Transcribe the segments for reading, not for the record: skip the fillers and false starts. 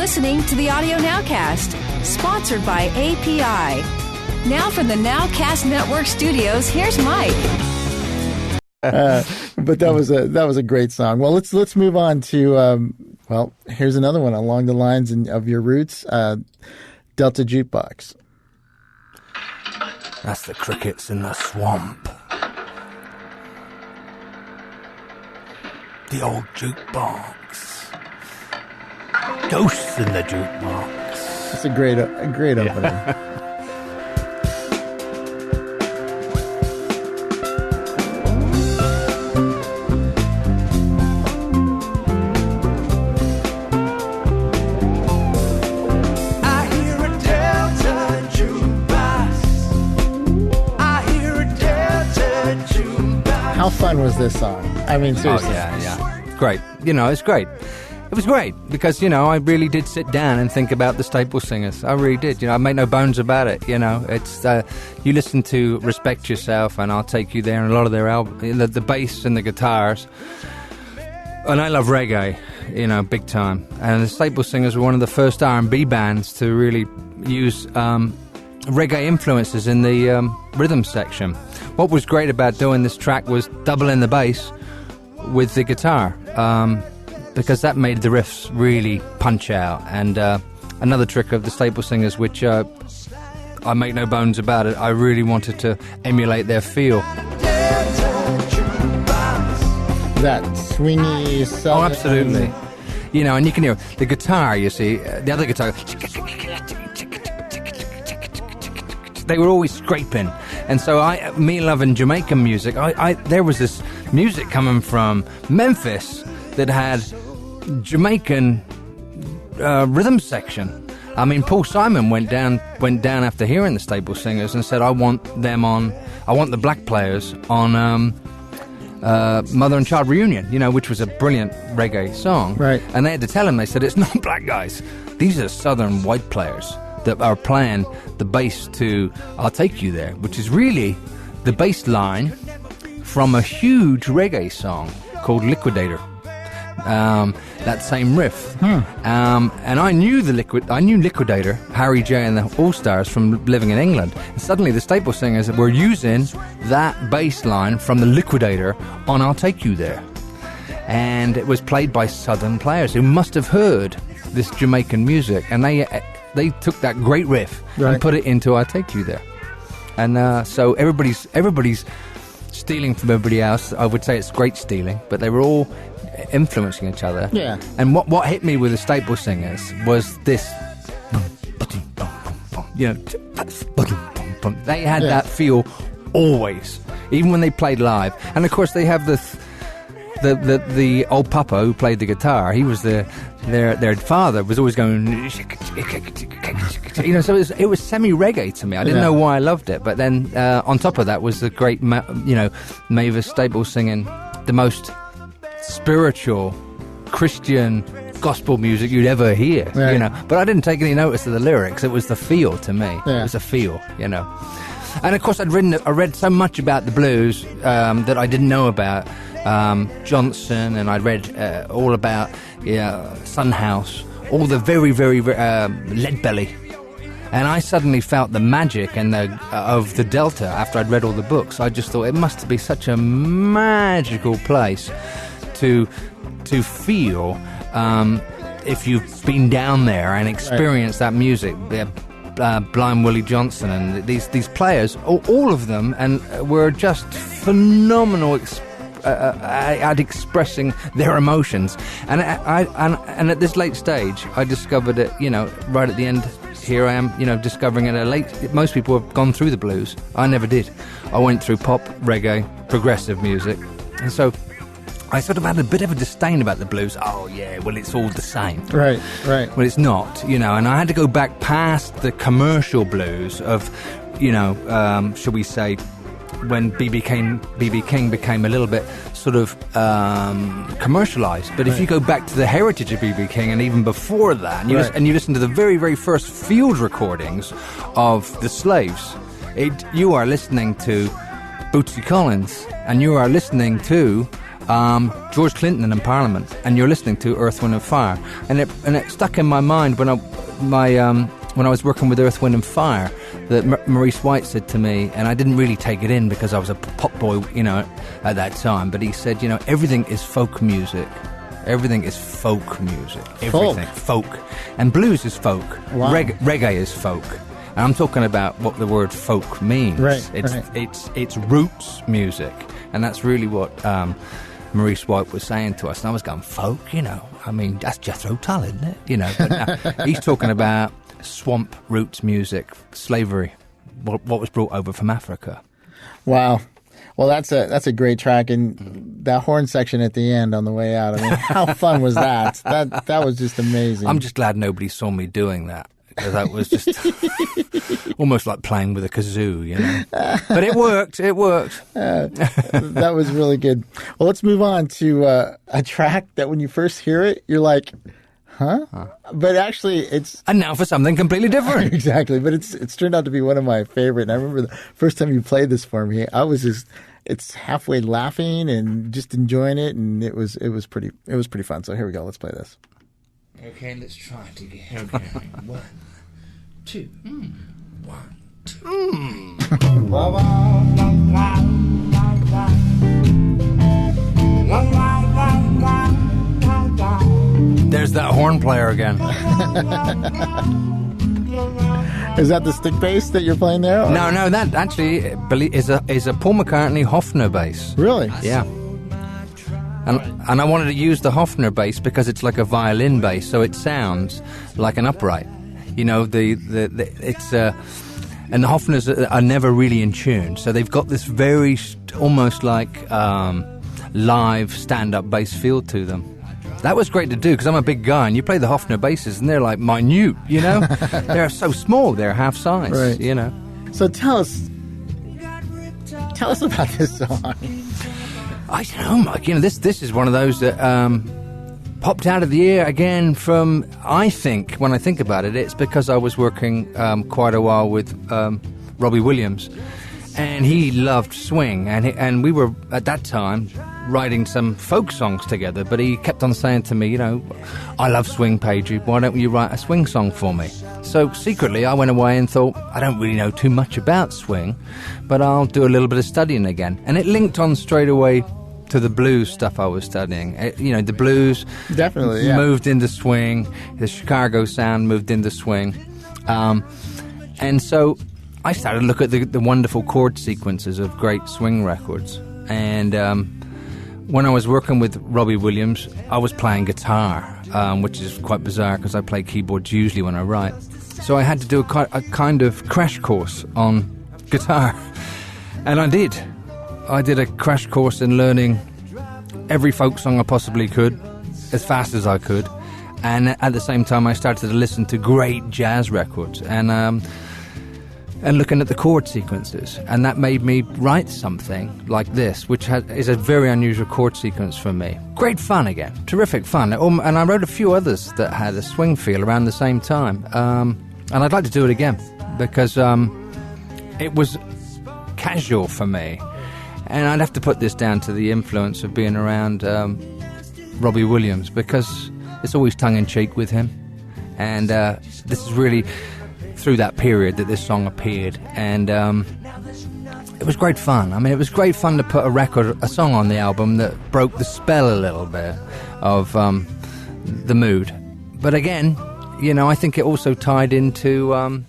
listening to the AudioNowcast, sponsored by API. Now from the Nowcast Network studios, here's Mike. But that was a great song. Well, let's move on to here's another one along the lines of your roots, Delta Jukebox. That's the crickets in the swamp. The old jukebox. Ghosts in the jukebox. It's a great opening. How fun was this song? I mean, seriously. Oh, yeah. Great. It's great. It was great because, I really did sit down and think about the Staple Singers. I really did. I made no bones about it. It's you listen to Respect Yourself and I'll Take You There and a lot of their albums, the bass and the guitars. And I love reggae, big time. And the Staple Singers were one of the first R&B bands to really use reggae influences in the rhythm section. What was great about doing this track was doubling the bass with the guitar, because that made the riffs really punch out. And another trick of the Staple Singers, which I make no bones about it, I really wanted to emulate their feel. That swingy southern... Oh, absolutely. And you can hear the guitar, you see, the other guitar... They were always scraping. And so me loving Jamaican music, there was this music coming from Memphis that had Jamaican rhythm section. I mean, Paul Simon went down after hearing the Staple Singers and said, I want the black players on Mother and Child Reunion, which was a brilliant reggae song. Right. And they had to tell him, they said, it's not black guys. These are Southern white players that are playing the bass to I'll Take You There, which is really the bass line from a huge reggae song called Liquidator. That same riff. And I knew Liquidator, Harry J and the All-Stars from living in England. And suddenly the Staple Singers were using that bass line from the Liquidator on I'll Take You There. And it was played by Southern players who must have heard this Jamaican music, and they took that great riff and put it into I Take You There. And so everybody's stealing from everybody else. I would say it's great stealing, but they were all influencing each other. Yeah. And what hit me with the Staple Singers was this... They had that feel always, even when they played live. And of course they have the old papa who played the guitar. He was their father was always going, so it was semi-reggae to me. I didn't know why I loved it, but then on top of that was the great Mavis Staples singing the most spiritual Christian gospel music you'd ever hear. But I didn't take any notice of the lyrics. It was the feel to me. It was a feel. And of course I read so much about the blues that I didn't know about Johnson, and I read all about Son House, all the very, very Leadbelly, and I suddenly felt the magic and of the Delta after I'd read all the books. I just thought it must be such a magical place to feel if you've been down there and experienced that music. Blind Willie Johnson and these players, all of them, and were just phenomenal at expressing their emotions. And at this late stage, I discovered it. Right at the end, here I am. Discovering it at late. Most people have gone through the blues. I never did. I went through pop, reggae, progressive music, and so I sort of had a bit of a disdain about the blues. Oh yeah, well it's all the same. Right. Well, it's not, and I had to go back past the commercial blues of, shall we say, when B.B. King became a little bit sort of commercialized. But if you go back to the heritage of B.B. King, and even before that, and you listen to the very, very first field recordings of the Slaves, you are listening to Bootsy Collins, and you are listening to George Clinton in Parliament, and you're listening to Earth, Wind and Fire, and it stuck in my mind when I was working with Earth, Wind and Fire, that Maurice White said to me, and I didn't really take it in because I was a pop boy, at that time, but he said, everything is folk music. Everything is folk music. Everything. Folk. And blues is folk. Wow. Reggae is folk. And I'm talking about what the word folk means. Right. It's roots music. And that's really what Maurice White was saying to us. And I was going, folk, I mean, that's Jethro Tull, isn't it? But now, he's talking about swamp roots music, slavery, what was brought over from Africa. Wow. Well, that's a great track, and that horn section at the end on the way out. I mean, how fun was that? That was just amazing. I'm just glad nobody saw me doing that, because that was just almost like playing with a kazoo, But it worked. That was really good. Well, let's move on to a track that when you first hear it, you're like, huh? But actually, it's... And now for something completely different. Exactly, but it's turned out to be one of my favorite. And I remember the first time you played this for me, I was just... It's halfway laughing and just enjoying it, and it was pretty fun. So here we go. Let's play this. Okay, let's try it again. Okay, 1, 2, 1, 2. There's that horn player again. Is that the stick bass that you're playing there? Or? No, that actually is a Paul McCartney Hofner bass. Really? Yeah. And I wanted to use the Hofner bass because it's like a violin bass, so it sounds like an upright. And the Hofners are never really in tune, so they've got this very almost like live stand-up bass feel to them. That was great to do because I'm a big guy, and you play the Hofner basses, and they're like minute, They're so small, they're half size, right. So tell us about this song. I don't know, Mike. This is one of those that popped out of the air again from. I think when I think about it, it's because I was working quite a while with Robbie Williams, and he loved swing, and we were at that time writing some folk songs together, but he kept on saying to me, I love swing, Pagey, why don't you write a swing song for me? So secretly I went away and thought, I don't really know too much about swing, but I'll do a little bit of studying again. And it linked on straight away to the blues stuff I was studying. The blues definitely moved into swing, the Chicago sound moved into swing. And so I started to look at the wonderful chord sequences of great swing records. And when I was working with Robbie Williams, I was playing guitar, which is quite bizarre because I play keyboards usually when I write. So I had to do a kind of crash course on guitar. And I did. I did a crash course in learning every folk song I possibly could, as fast as I could. And at the same time, I started to listen to great jazz records and looking at the chord sequences, and that made me write something like this, which is a very unusual chord sequence for me. Great fun again, terrific fun, and I wrote a few others that had a swing feel around the same time, and I'd like to do it again, because it was casual for me, and I'd have to put this down to the influence of being around Robbie Williams, because it's always tongue-in-cheek with him, and this is really through that period that this song appeared, and it was great fun. I mean, it was great fun to put a song on the album that broke the spell a little bit of the mood. But again, I think it also tied into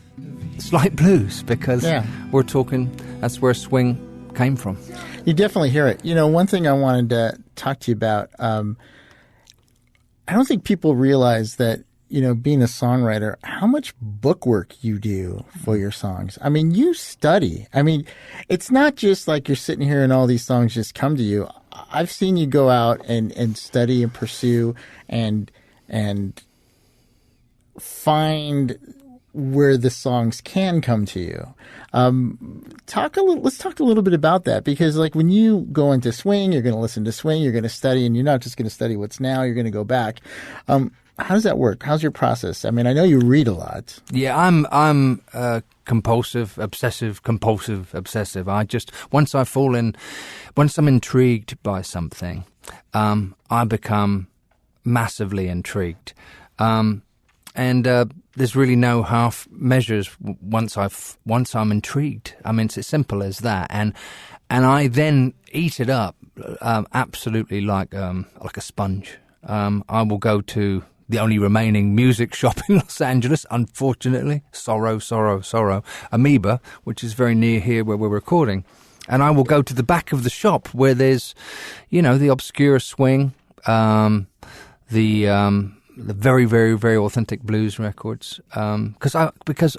slight blues, because we're talking, that's where swing came from. You definitely hear it. One thing I wanted to talk to you about, I don't think people realize that being a songwriter, how much bookwork you do for your songs. I mean, you study. I mean, it's not just like you're sitting here and all these songs just come to you. I've seen you go out and study and pursue and find where the songs can come to you. Let's talk a little bit about that, because like when you go into swing, you're going to listen to swing, you're going to study, and you're not just going to study what's now, you're going to go back. How does that work? How's your process? I mean, I know you read a lot. Yeah, I'm compulsive, obsessive. I just once I'm intrigued by something, I become massively intrigued. And there's really no half measures once I'm intrigued. I mean, it's as simple as that. And I then eat it up absolutely like a sponge. I will go to the only remaining music shop in Los Angeles, unfortunately, Sorrow, Amoeba, which is very near here where we're recording. And I will go to the back of the shop where there's, the obscure swing, the very, very, very authentic blues records. Because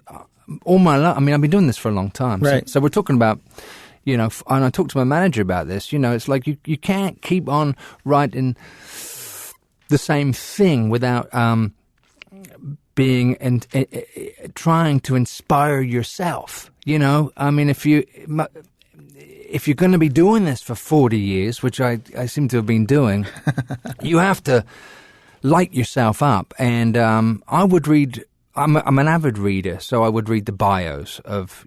all my life, I mean, I've been doing this for a long time. Right. So we're talking about, and I talked to my manager about this, it's like you can't keep on writing the same thing without being and trying to inspire yourself. I mean, if you're going to be doing this for 40 years, which I seem to have been doing, you have to light yourself up. And I would read. I'm an avid reader, so I would read the bios of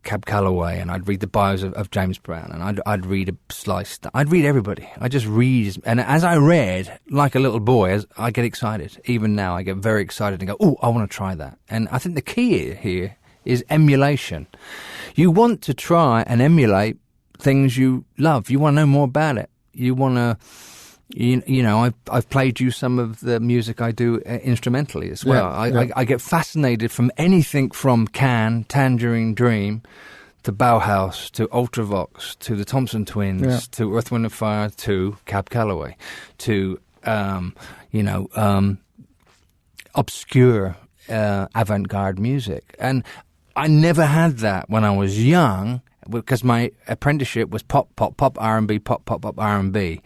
Cab Calloway, and I'd read the bios of James Brown, and I'd read a slice. I'd read everybody. I just read, and as I read, like a little boy, I get excited. Even now, I get very excited and go, "Oh, I want to try that." And I think the key here is emulation. You want to try and emulate things you love. You want to know more about it. You want to. I've played you some of the music I do instrumentally as well. I get fascinated from anything from Can, Tangerine Dream, to Bauhaus, to Ultravox, to the Thompson Twins, to Earth, Wind & Fire, to Cab Calloway, to, obscure avant-garde music. And I never had that when I was young, because my apprenticeship was pop, R&B, pop, R&B.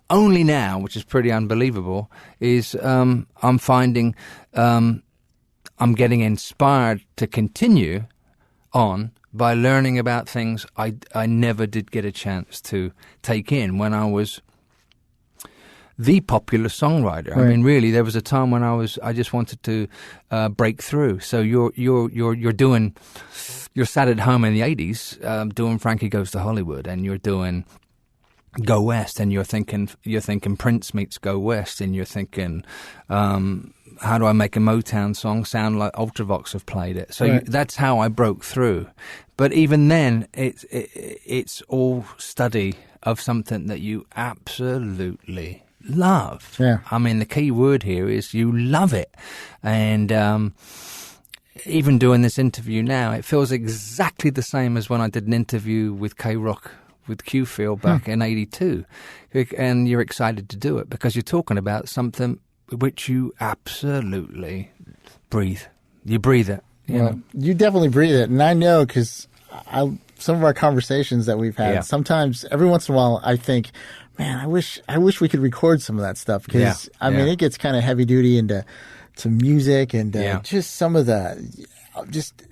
Only now, which is pretty unbelievable, is I'm finding I'm getting inspired to continue on by learning about things I never did get a chance to take in when I was the popular songwriter. Right. I mean, really, there was a time when I just wanted to break through. So you're sat at home in the 80s doing Frankie Goes to Hollywood, and you're doing Go West, and you're thinking Prince meets Go West, and you're thinking, how do I make a Motown song sound like Ultravox have played it? So right. That's how I broke through. But even then, it's all study of something that you absolutely love. Yeah. I mean, the key word here is you love it. And even doing this interview now, it feels exactly the same as when I did an interview with K-Rock with Q-Field back in 82. And you're excited to do it because you're talking about something which you absolutely breathe. You breathe it. You definitely breathe it. And I know because some of our conversations that we've had, sometimes every once in a while I think, man, I wish we could record some of that stuff because I mean it gets kind of heavy duty into music and just some of just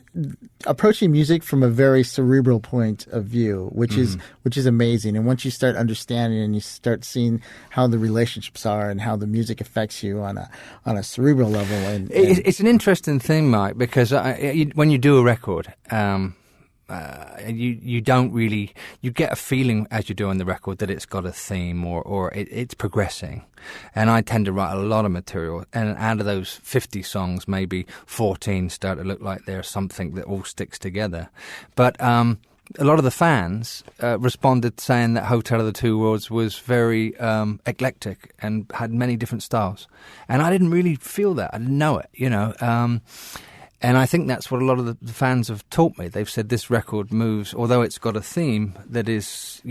approaching music from a very cerebral point of view, which is amazing. And once you start understanding and you start seeing how the relationships are and how the music affects you on a cerebral level, and it's an interesting thing, Mike, because when you do a record, you don't really, you get a feeling as you're doing the record that it's got a theme or it's progressing. And I tend to write a lot of material, and out of those 50 songs, maybe 14 start to look like they're something that all sticks together. But a lot of the fans responded saying that Hotel of the Two Worlds was very eclectic and had many different styles. And I didn't really feel that. I didn't know it, And I think that's what a lot of the fans have taught me. They've said this record moves, although it's got a theme that is,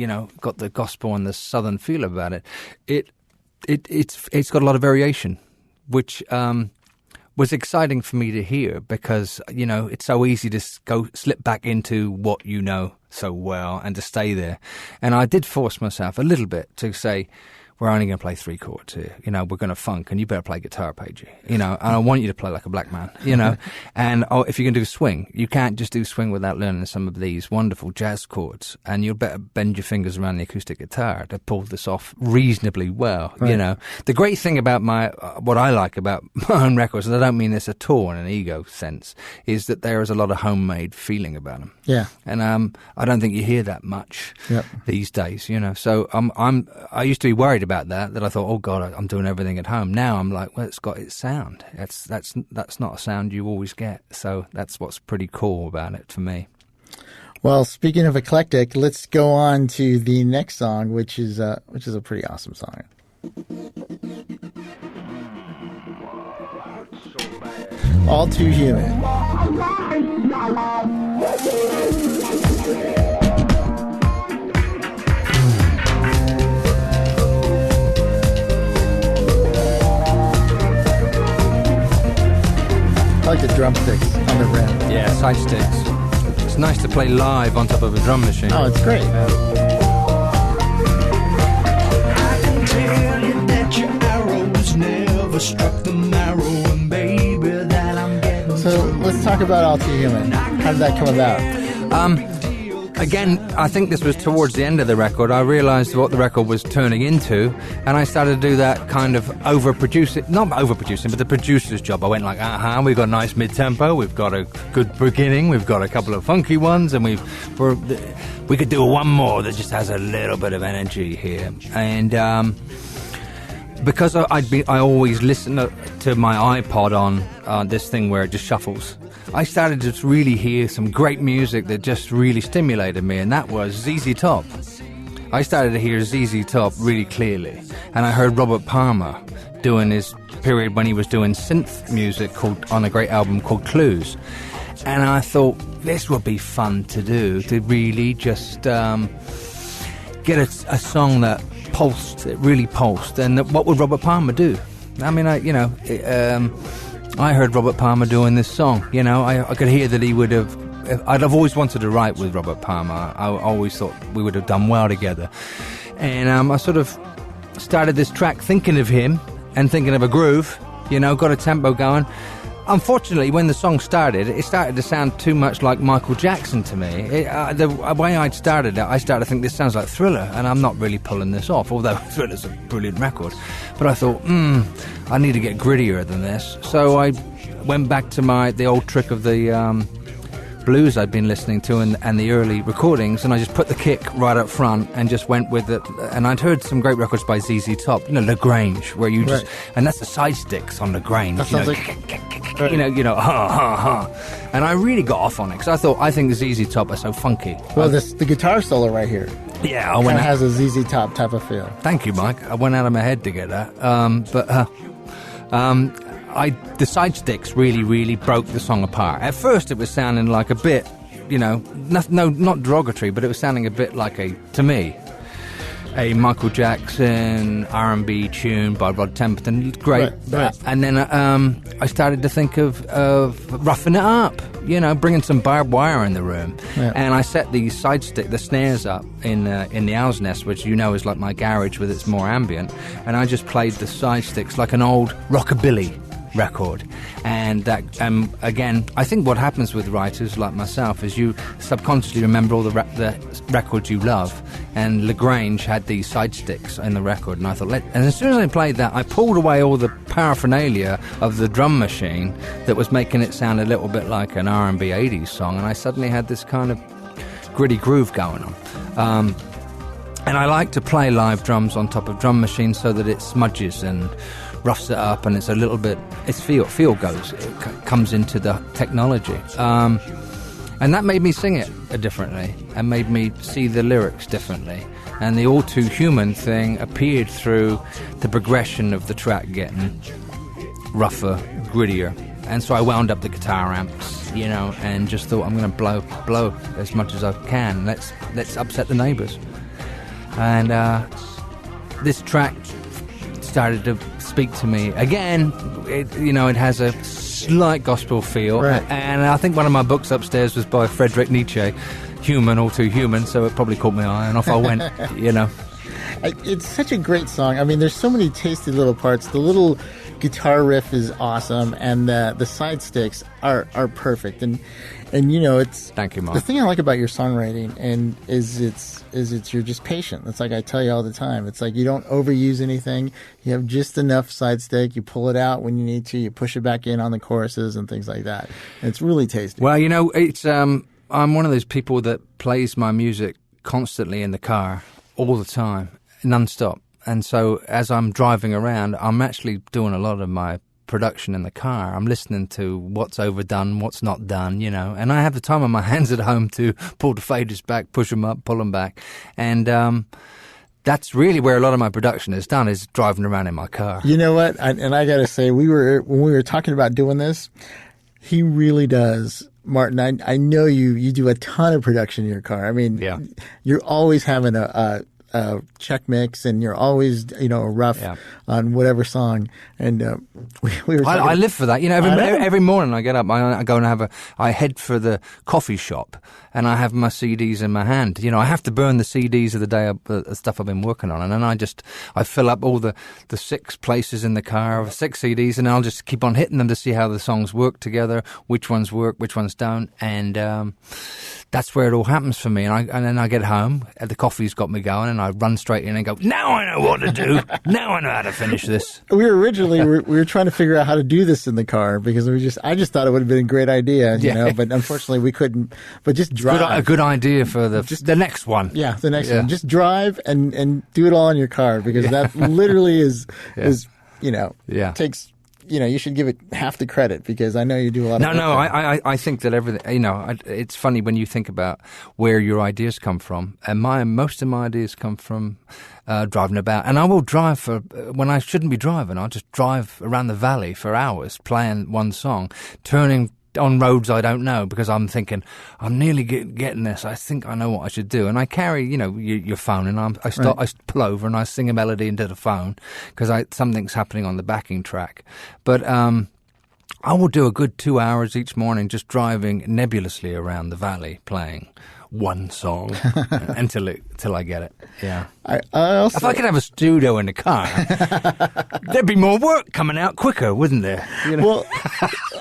got the gospel and the southern feel about it. It's got a lot of variation, which was exciting for me to hear because it's so easy to slip back into what you know so well and to stay there. And I did force myself a little bit to say, we're only going to play 3 chords here. You know, we're going to funk, and you better play guitar, Pagey. You know, and I want you to play like a black man, you know. And if you can do swing, you can't just do swing without learning some of these wonderful jazz chords. And you'll better bend your fingers around the acoustic guitar to pull this off reasonably well, you know. The great thing about what I like about my own records, and I don't mean this at all in an ego sense, is that there is a lot of homemade feeling about them. Yeah. And I don't think you hear that much these days, you know. So I used to be worried about that I thought, oh God, I'm doing everything at home. Now I'm like, well, it's got its sound. That's not a sound you always get. So that's what's pretty cool about it for me. Well, speaking of eclectic, let's go on to the next song, which is a pretty awesome song. All Too Human. I like the drumsticks on the rim. Yeah, side sticks. It's nice to play live on top of a drum machine. Oh, it's great. I can tell you that your arrows never struck the marrow, and baby, that I'm getting. So let's talk about All Too Human. How did that come about? Again, I think this was towards the end of the record. I realised what the record was turning into, and I started to do that kind of not overproducing, but the producer's job. I went like, we've got a nice mid-tempo, we've got a good beginning, we've got a couple of funky ones, and we could do one more that just has a little bit of energy here. And because I always listen to my iPod on this thing where it just shuffles, I started to really hear some great music that just really stimulated me, and that was ZZ Top. I started to hear ZZ Top really clearly, and I heard Robert Palmer doing his period when he was doing synth music on a great album called Clues. And I thought, this would be fun to do, to really just get a song that really pulsed. And what would Robert Palmer do? I mean, I heard Robert Palmer doing this song, you know. I could hear that he would have. I'd have always wanted to write with Robert Palmer. I always thought we would have done well together. And I sort of started this track thinking of him and thinking of a groove, you know, got a tempo going. Unfortunately, when the song started, it started to sound too much like Michael Jackson to me. The way I started to think this sounds like Thriller, and I'm not really pulling this off, although Thriller's a brilliant record. But I thought, I need to get grittier than this. So I went back to the old trick of the blues I'd been listening to and the early recordings, and I just put the kick right up front and just went with it. And I'd heard some great records by ZZ Top, you know, LaGrange, where you just, and that's the side sticks on LaGrange. That sounds like, ha, ha, ha. And I really got off on it, because I think ZZ Top are so funky. Well, the guitar solo right here. Yeah, kind of has a ZZ Top type of feel. Thank you, Mike. I went out of my head to get that. The side sticks really, really broke the song apart. At first, it was sounding like a bit, you know, not derogatory, but it was sounding a bit like to me, a Michael Jackson R&B tune by Rod Temperton. Great. Right. And then I started to think of roughing it up, you know, bringing some barbed wire in the room. Yeah. And I set the snares up in the Owl's Nest, which you know is like my garage with its more ambient. And I just played the side sticks like an old rockabilly record. And that again, I think what happens with writers like myself is you subconsciously remember all the records you love, and LaGrange had these side sticks in the record, and I thought, and as soon as I played that, I pulled away all the paraphernalia of the drum machine that was making it sound a little bit like an R&B 80s song, and I suddenly had this kind of gritty groove going on. And I like to play live drums on top of drum machines so that it smudges and roughs it up, and it's a little bit, it comes into the technology. And that made me sing it differently and made me see the lyrics differently. And the All Too Human thing appeared through the progression of the track getting rougher, grittier. And so I wound up the guitar amps, you know, and just thought, I'm going to blow as much as I can. Let's upset the neighbours. And this track started to speak to me again. It has a slight gospel feel, right. And I think one of my books upstairs was by Friedrich Nietzsche, Human, All Too Human, so it probably caught my eye, and off I went. It's such a great song. I mean, there's so many tasty little parts. The little guitar riff is awesome, and the side sticks are perfect. And it's Thank you, Mark. The thing I like about your songwriting is you're just patient. It's like I tell you all the time. It's like you don't overuse anything. You have just enough side stick. You pull it out when you need to. You push it back in on the choruses and things like that. And it's really tasty. Well, it's I'm one of those people that plays my music constantly in the car all the time, non-stop. And so as I'm driving around, I'm actually doing a lot of my production in the car. I'm listening to what's overdone, what's not done, and I have the time on my hands at home to pull the faders back, push them up, pull them back. And that's really where a lot of my production is done, is driving around in my car. You know what? And I got to say, when we were talking about doing this, he really does. Martin, I know you do a ton of production in your car. I mean, yeah. You're always having a check mix, and you're always a rough on whatever song. And we were. I live for that. Every morning I get up, I go and I head for the coffee shop, and I have my CDs in my hand. I have to burn the CDs of the day, the stuff I've been working on, and then I fill up all the 6 places in the car of 6 CDs, and I'll just keep on hitting them to see how the songs work together, which ones work, which ones don't, and that's where it all happens for me. And then I get home, the coffee's got me going, and I run straight in and go, now I know what to do. Now I know how to finish this. We were originally we were trying to figure out how to do this in the car, because I just thought it would have been a great idea, but unfortunately we couldn't. But just drive. A good idea for the next one. Yeah, the next one. Just drive and do it all in your car, because that literally is takes. You should give it half the credit, because I know you do a lot of. No, I think that everything. It's funny when you think about where your ideas come from, and most of my ideas come from driving about. And I will drive when I shouldn't be driving. I'll just drive around the valley for hours, playing one song, turning on roads I don't know, because I'm thinking I'm nearly getting this. I think I know what I should do, and I carry your phone, and I pull over and I sing a melody into the phone because something's happening on the backing track. But I will do a good 2 hours each morning just driving nebulously around the valley playing one song until I get it. Yeah. If I could have a studio in the car, there'd be more work coming out quicker, wouldn't there? Well,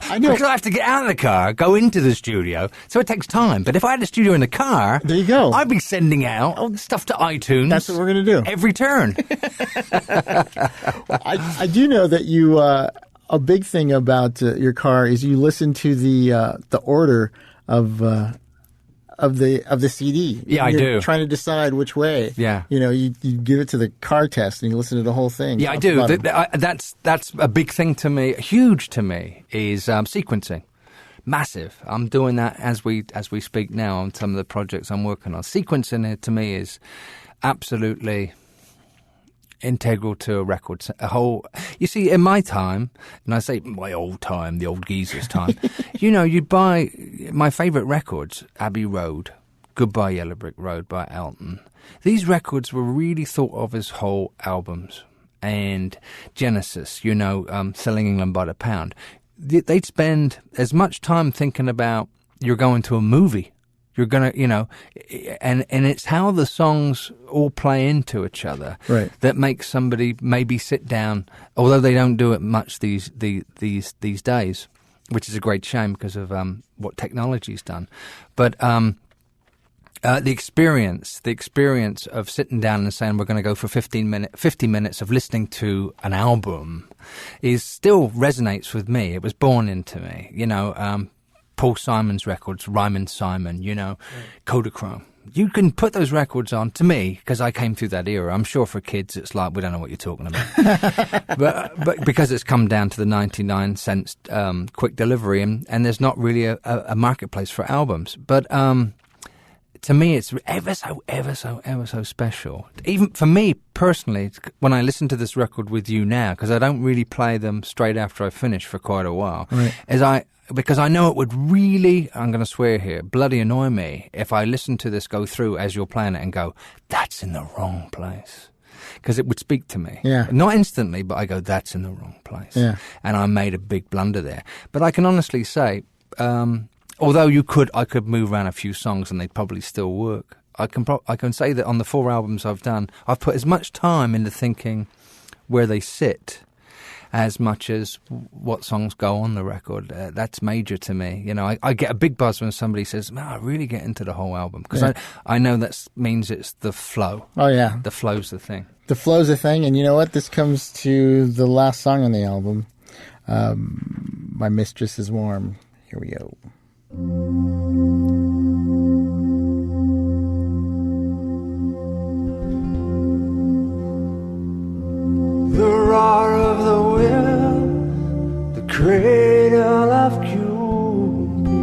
I know. Because I have to get out of the car, go into the studio, so it takes time. But if I had a studio in the car, there you go. I'd be sending out stuff to iTunes. That's what we're going to do. Every turn. I do know that you, a big thing about your car is you listen to the order of the CD. Yeah, I do. Trying to decide which way. Yeah. You give it to the car test and you listen to the whole thing. Yeah, I do. That's a big thing to me. Huge to me is sequencing. Massive. I'm doing that as we speak now on some of the projects I'm working on. Sequencing it to me is absolutely integral to a record. You see, in my time, and I say my old time, the old geezer's time, you'd buy my favourite records, Abbey Road, Goodbye Yellow Brick Road by Elton. These records were really thought of as whole albums. And Genesis, Selling England by the Pound. They'd spend as much time thinking about you're going to a movie. You're going to, and it's how the songs all play into each other that makes somebody maybe sit down, although they don't do it much these days, which is a great shame because of what technology's done. But the experience of sitting down and saying we're going to go for 50 minutes of listening to an album still resonates with me. It was born into me, Paul Simon's records, Ryman Simon, Kodachrome. You can put those records on, to me, because I came through that era. I'm sure for kids it's like, we don't know what you're talking about. but because it's come down to the 99 cents quick delivery, and there's not really a marketplace for albums. But to me, it's ever so special. Even for me personally, when I listen to this record with you now, because I don't really play them straight after I finish for quite a while, because I know it would really, I'm going to swear here, bloody annoy me if I listen to this go through as you're playing it and go, that's in the wrong place. Because it would speak to me. Yeah. Not instantly, but I go, that's in the wrong place. Yeah. And I made a big blunder there. But I can honestly say, although I could move around a few songs and they'd probably still work. I can say that on the 4 albums I've done, I've put as much time into thinking where they sit as much as what songs go on the record. That's major to me. You know, I get a big buzz when somebody says, man, I really get into the whole album. Because I know that means it's the flow. Oh, yeah. The flow's the thing. The flow's the thing. And you know what? This comes to the last song on the album. My Mistress is Warm. Here we go. The roar of the wind, the cradle of Cupid,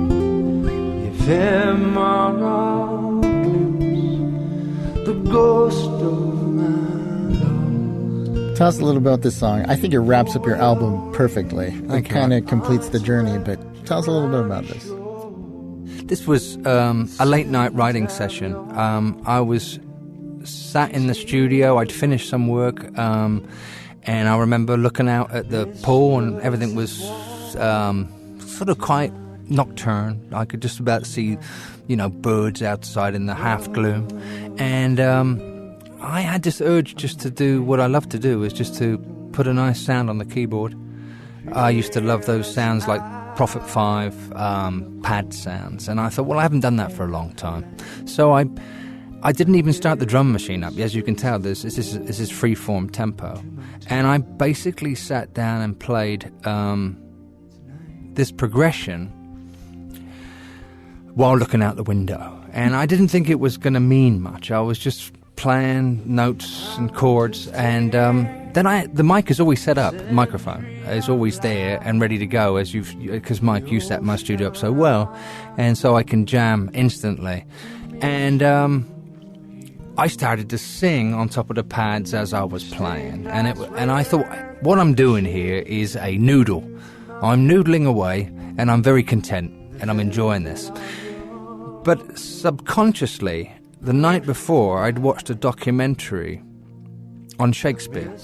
ephemeral glimpse, the ghost of my love. Tell us a little about this song. I think it wraps up your album perfectly. It kind of completes the journey, but tell us a little bit about this. This was a late night writing session. I was sat in the studio. I'd finished some work, and I remember looking out at the pool, and everything was sort of quite nocturne. I could just about see, birds outside in the half gloom, and I had this urge just to do what I love to do, is just to put a nice sound on the keyboard. I used to love those sounds like Prophet 5 pad sounds, and I thought, well, I haven't done that for a long time, so I didn't even start the drum machine up. As you can tell, this is free-form tempo. And I basically sat down and played this progression while looking out the window. And I didn't think it was going to mean much. I was just playing notes and chords. And then the mic is always set up. The microphone is always there and ready to go, because Mike, you set my studio up so well. And so I can jam instantly. And I started to sing on top of the pads as I was playing, and I thought, what I'm doing here is a noodle. I'm noodling away, and I'm very content, and I'm enjoying this. But subconsciously, the night before, I'd watched a documentary on Shakespeare,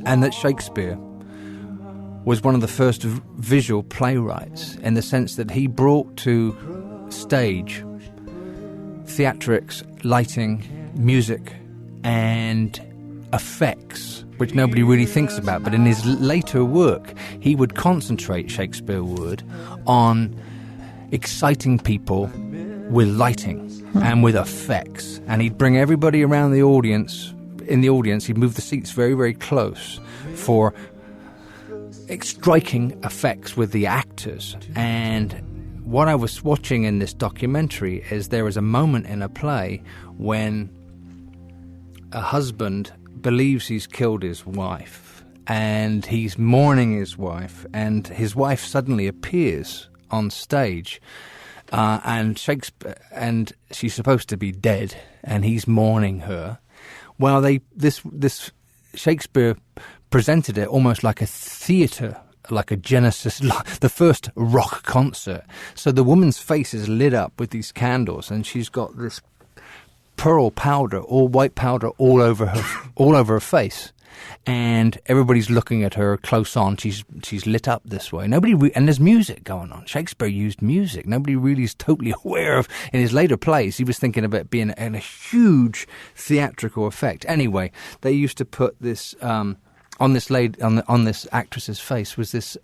and that Shakespeare was one of the first visual playwrights, in the sense that he brought to stage theatrics, lighting, music, and effects, which nobody really thinks about. But in his later work, he would concentrate, Shakespeare would, on exciting people with lighting and with effects. And he'd bring everybody around the audience. In the audience, he'd move the seats very, very close for striking effects with the actors. And what I was watching in this documentary is there is a moment in a play when a husband believes he's killed his wife, and he's mourning his wife, and his wife suddenly appears on stage, and she's supposed to be dead, and he's mourning her. Well, this Shakespeare presented it almost like a theatre, like a Genesis, the first rock concert. So the woman's face is lit up with these candles, and she's got this pearl powder, all white powder, all over her face, and everybody's looking at her close on. She's lit up this way. And there's music going on. Shakespeare used music. Nobody really is totally aware of. In his later plays, he was thinking about being in a huge theatrical effect. Anyway, they used to put this. On this actress's face was this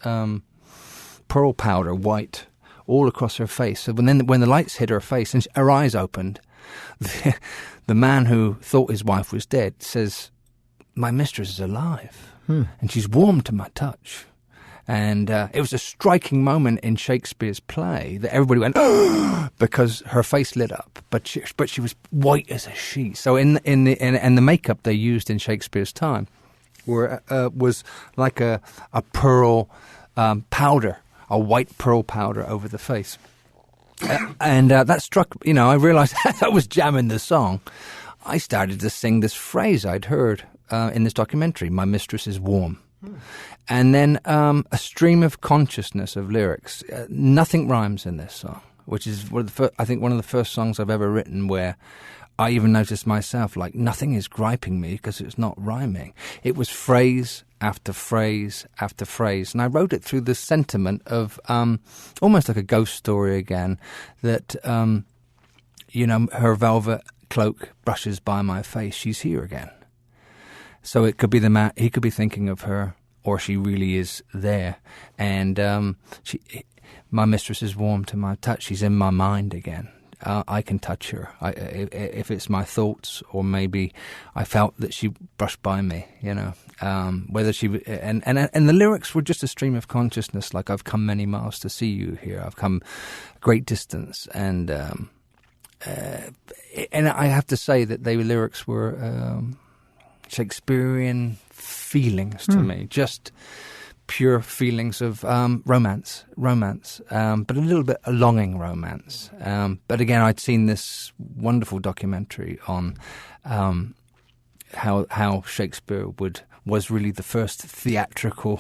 pearl powder, white, all across her face. So when the lights hit her face and her eyes opened, the man who thought his wife was dead says, "My mistress is alive, and she's warm to my touch." And it was a striking moment in Shakespeare's play that everybody went because her face lit up, but she was white as a sheet. So in the makeup they used in Shakespeare's time was like a pearl powder, a white pearl powder over the face. And that struck, I realized as I was jamming the song, I started to sing this phrase I'd heard in this documentary, "My mistress is warm." And then a stream of consciousness of lyrics. Nothing rhymes in this song, which is I think one of the first songs I've ever written where I even noticed myself, like, nothing is griping me because it's not rhyming. It was phrase after phrase after phrase. And I wrote it through the sentiment of almost like a ghost story again, that, her velvet cloak brushes by my face. She's here again. So it could be the man. He could be thinking of her, or she really is there. And my mistress is warm to my touch. She's in my mind again. I can touch her. If it's my thoughts, or maybe I felt that she brushed by me, whether she, and the lyrics were just a stream of consciousness, like I've come many miles to see you here. I've come great distance. And I have to say that the lyrics were Shakespearean feelings to me, just pure feelings of romance, but a little bit a longing romance. But again, I'd seen this wonderful documentary on how Shakespeare was really the first theatrical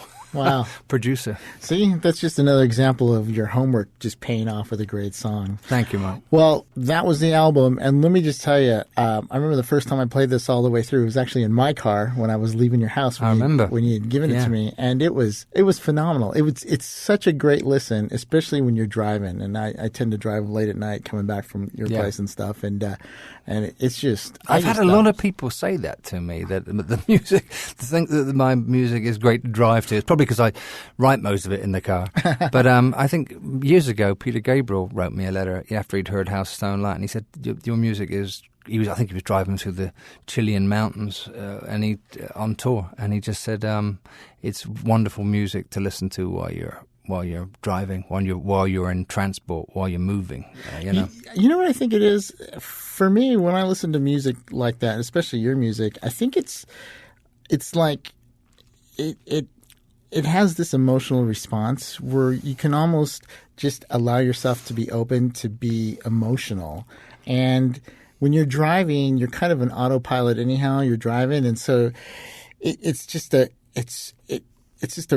producer. See, that's just another example of your homework just paying off with a great song. Thank you, Mike. Well, that was the album, and let me just tell you, I remember the first time I played this all the way through. It was actually in my car when I was leaving your house. I remember when you had given it to me, and it was phenomenal. It's such a great listen, especially when you're driving. And I tend to drive late at night, coming back from your place and stuff, and it's just. I've had a lot of people say that to me, that the music, to think that my music is great to drive to. It's probably because I write most of it in the car. But I think years ago, Peter Gabriel wrote me a letter after he'd heard House of Stone Light, and he said, "Your music is." I think he was driving through the Chilean mountains, and he on tour, and he just said, "It's wonderful music to listen to while you're driving, while you're in transport, while you're moving." You know what I think it is for me when I listen to music like that, especially your music. I think it's like it has this emotional response where you can almost just allow yourself to be open to be emotional. And when you're driving, you're kind of an autopilot anyhow. You're driving, and so it's just a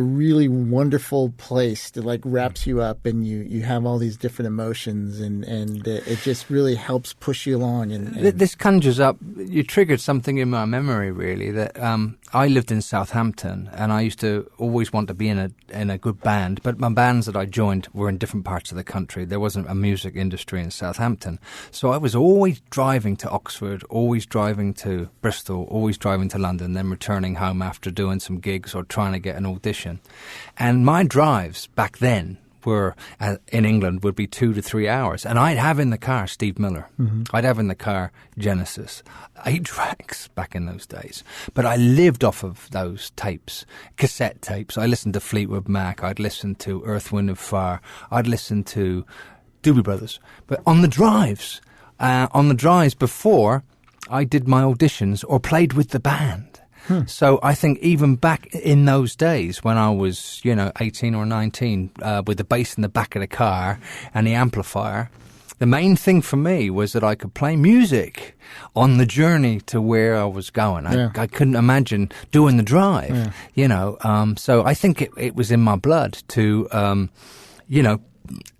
really wonderful place that like wraps you up, and you have all these different emotions, and it just really helps push you along. And this conjures up. You triggered something in my memory, really. That I lived in Southampton, and I used to always want to be in a good band. But my bands that I joined were in different parts of the country. There wasn't a music industry in Southampton, so I was always driving to Oxford, always driving to Bristol, always driving to London, then returning home after doing some gigs or trying to get an audition. And my drives back then were in England would be 2 to 3 hours, and I'd have in the car Steve Miller. I'd have in the car Genesis, 8 tracks back in those days. But I lived off of those tapes, cassette tapes. I listened to Fleetwood Mac, I'd listen to Earth, Wind and Fire, I'd listen to Doobie Brothers. But on the drives before I did my auditions or played with the band. So I think even back in those days when I was, 18 or 19, with the bass in the back of the car and the amplifier, the main thing for me was that I could play music on the journey to where I was going. I couldn't imagine doing the drive, So I think it was in my blood to,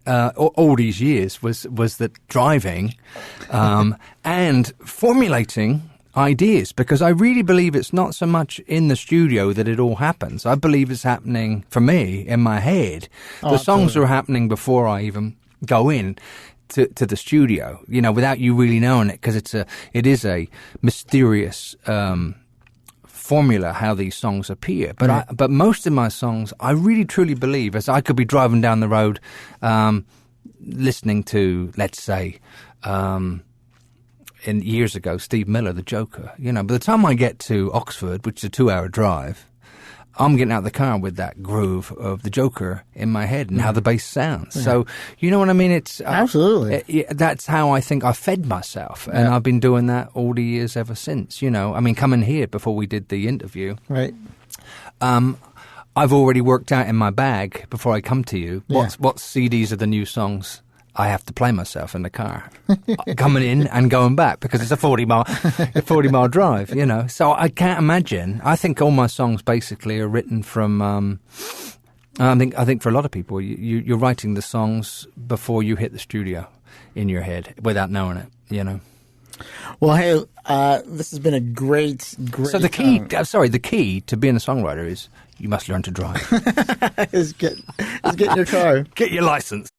all these years was that driving and formulating ideas, because I really believe it's not so much in the studio that it all happens. I believe it's happening for me in my head. The songs are happening before I even go in to the studio, without you really knowing it, because it is a mysterious formula how these songs appear. But but most of my songs, I really truly believe, as I could be driving down the road, listening to, let's say, in years ago, Steve Miller, the Joker. By the time I get to Oxford, which is a 2-hour drive, I'm getting out of the car with that groove of the Joker in my head and how the bass sounds. Yeah. So, you know what I mean? It's absolutely. That's how I think I fed myself, and I've been doing that all the years ever since. Coming here before we did the interview, right? I've already worked out in my bag before I come to you what CDs of the new songs I have to play myself in the car, coming in and going back, because it's a 40-mile drive, So I can't imagine. I think all my songs basically are written from. I think for a lot of people, you're writing the songs before you hit the studio in your head without knowing it. Well, hey, this has been a great. So the key to being a songwriter is you must learn to drive. is get in your car, get your license.